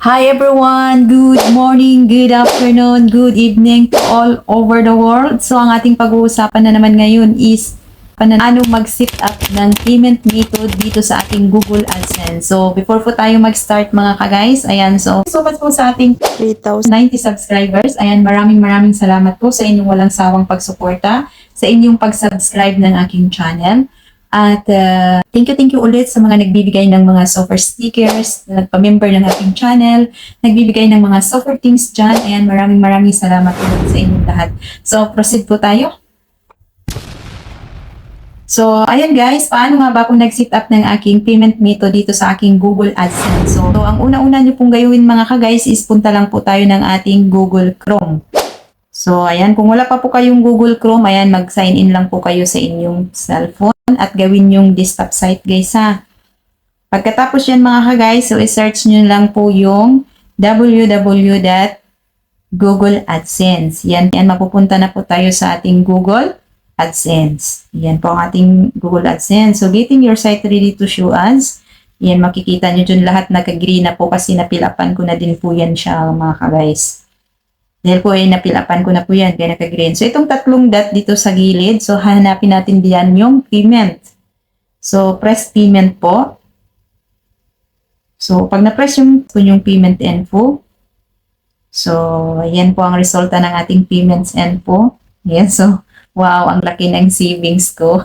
Hi everyone! Good morning, good afternoon, good evening to all over the world. So ang ating pag-uusapan na naman ngayon is paano mag-set up ng payment method dito sa ating Google AdSense. So before po tayo mag-start mga ka-guys, ayan, so much po sa ating 3,090 subscribers. Ayan, maraming salamat po sa inyong walang sawang pagsuporta, sa inyong pag-subscribe ng aking channel. At thank you ulit sa mga nagbibigay ng mga software stickers, nagpa-member ng ating channel, nagbibigay ng mga software things dyan. Ayan, maraming salamat ulit sa inyong lahat. So, proceed po tayo. So, ayan guys, paano nga ba kung nag-set up ng aking payment method dito sa aking Google AdSense? So ang una-una nyo pong gawin mga ka-guys is punta lang po tayo ng ating Google Chrome. So, ayan, kung wala pa po kayong Google Chrome, ayan, mag-sign in lang po kayo sa inyong cellphone at gawin yung desktop site guys ha. Pagkatapos yan mga ka-guys, so i-search nyo lang po yung www.google AdSense. Yan, mapupunta na po tayo sa ating Google AdSense. Yan po ang ating Google AdSense. So, getting your site ready to show ads. Yan, makikita nyo dyan lahat naka-green na po kasi napilapan ko na din po yan siya mga ka-guys. Dahil po ay napilapan ko na po yan, kaya naka-green. So, itong tatlong dot dito sa gilid, so hanapin natin diyan yung payment. So, press payment po. So, pag na-press yung payment info, so, yan po ang resulta ng ating payments info. Yan, so, wow, ang laki ng savings ko.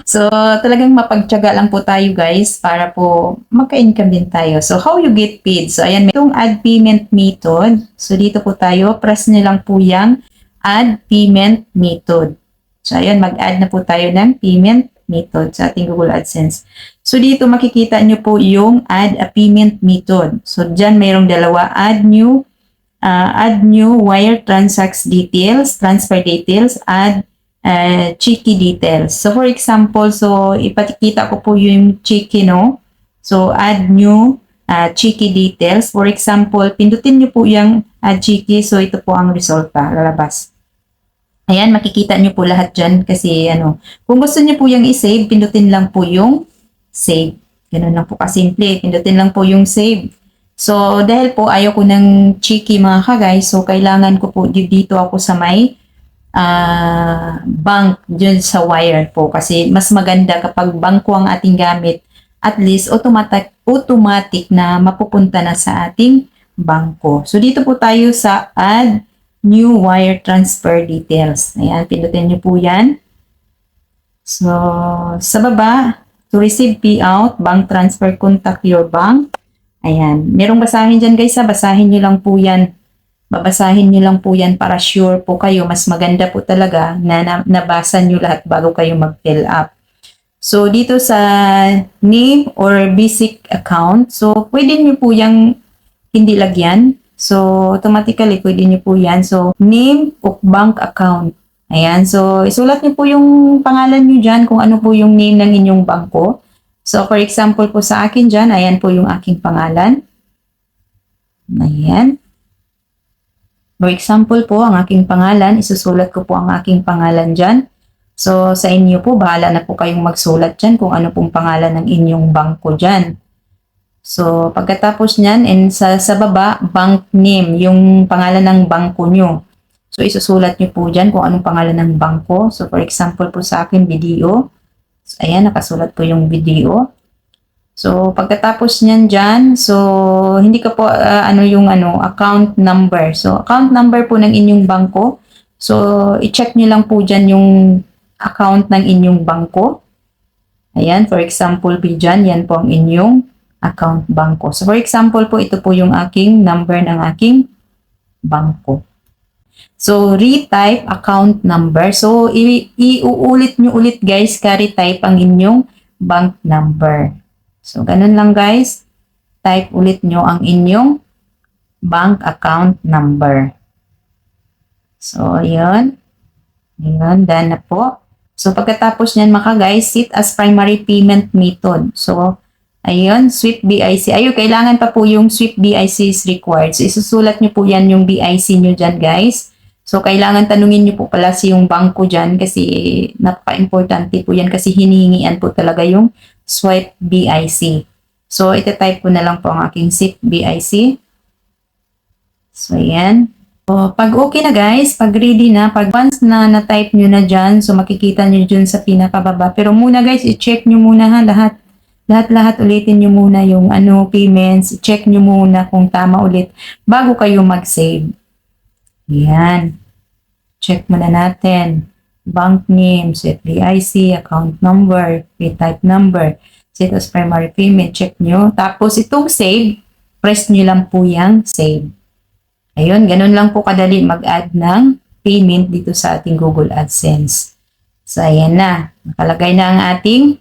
So, talagang mapagtiyaga lang po tayo guys para po magka-income din tayo. So, how you get paid? So, ayan, may itong add payment method. So, dito po tayo, press nyo lang po yung add payment method. So, ayan, mag-add na po tayo ng payment method sa ating Google AdSense. So, dito makikita nyo po yung add a payment method. So, dyan mayroong dalawa, add new wire transfer details, add cheeky details. So, for example, so, ipakikita ko po yung cheeky, no? So, add new cheeky details. For example, pindutin nyo po yung add cheeky. So, ito po ang resulta, lalabas. Ayan, makikita nyo po lahat dyan kasi, kung gusto nyo po yung i-save, pindutin lang po yung save. Ganun lang po kasimple. Pindutin lang po yung save. So, dahil po ayaw ko ng cheeky mga ka-guys, so, kailangan ko po dito ako sa may bank dyan sa wire po kasi mas maganda kapag bangko ang ating gamit, at least automatic na mapupunta na sa ating bangko. So dito po tayo sa add new wire transfer details. Ayan, pindutin nyo po yan. So sa baba, to receive payout, bank transfer, contact your bank. Ayan, merong basahin dyan guys ha, basahin nyo lang po yan. Babasahin nyo lang po yan para sure po kayo. Mas maganda po talaga na nabasa nyo lahat bago kayo mag-fill up. So, dito sa name or basic account, so, pwede nyo po yung hindi lagyan. So, automatically, pwede nyo po yan. So, name of bank account. Ayan. So, isulat nyo po yung pangalan nyo dyan kung ano po yung name ng inyong bangko. So, for example po sa akin dyan, ayan po yung aking pangalan. Ayan. For example po, ang aking pangalan, isusulat ko po ang aking pangalan dyan. So, sa inyo po, bahala na po kayong magsulat dyan kung ano pong pangalan ng inyong bangko dyan. So, pagkatapos nyan, and sa baba, bank name, yung pangalan ng bangko nyo. So, isusulat nyo po dyan kung anong pangalan ng bangko. So, for example po sa akin, video. So, ayan, nakasulat po yung video. So, pagkatapos niyan dyan, so, hindi ka po, account number. So, account number po ng inyong bangko. So, i-check nyo lang po dyan yung account ng inyong bangko. Ayan, for example, dyan, yan po ang inyong account bangko. So, for example po, ito po yung aking number ng aking bangko. So, retype account number. So, iuulit nyo ulit guys, ka-retype ang inyong bank number. So, ganun lang guys. Type ulit nyo ang inyong bank account number. So, ayun. Ayun, done na po. So, pagkatapos nyan mga guys, set as primary payment method. So, ayun, Swift BIC. Ayun, kailangan pa po yung Swift BIC is required. So, isusulat nyo po yan yung BIC nyo dyan guys. So, kailangan tanungin nyo po pala si yung bangko dyan kasi napaka-importante po yan kasi hinihingian po talaga yung Swift BIC. So, ite-type ko na lang po ang aking SIP BIC. So, ayan. So, pag okay na guys, pag ready na, pag once na na-type nyo na dyan, so makikita nyo dyan sa pinakababa. Pero muna guys, i-check nyo muna ha, lahat ulitin nyo muna yung payments, i-check nyo muna kung tama ulit bago kayo mag-save. Ayan. Check muna natin. Bank name, set BIC, account number, pay type number, set as primary payment, check nyo. Tapos itong save, press nyo lang po yung save. Ayun, ganun lang po kadali mag-add ng payment dito sa ating Google AdSense. So, ayan na. Nakalagay na ang ating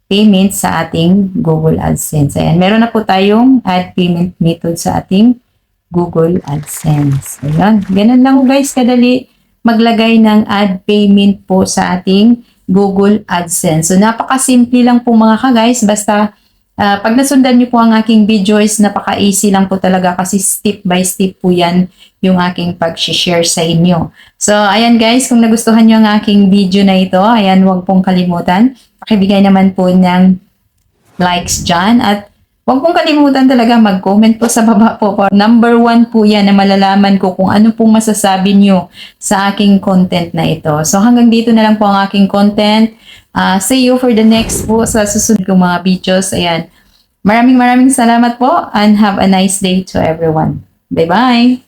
payment sa ating Google AdSense. Ayan, meron na po tayong add payment method sa ating Google AdSense. Ayan, ganun lang guys kadali maglagay ng add payment po sa ating Google AdSense. So, napakasimple lang po mga ka-guys. Basta, pag nasundan niyo po ang aking video is napaka-easy lang po talaga kasi step by step po yan yung aking pag-share sa inyo. So, ayan guys, kung nagustuhan niyo ang aking video na ito, ayan, huwag pong kalimutan. Pakibigay naman po ng likes dyan at huwag pong kalimutan talaga mag-comment po sa baba po. Number 1 po yan na malalaman ko kung ano pong masasabi nyo sa aking content na ito. So hanggang dito na lang po ang aking content. See you for the next po sa susunod kong mga videos. Ayan. Maraming salamat po and have a nice day to everyone. Bye-bye!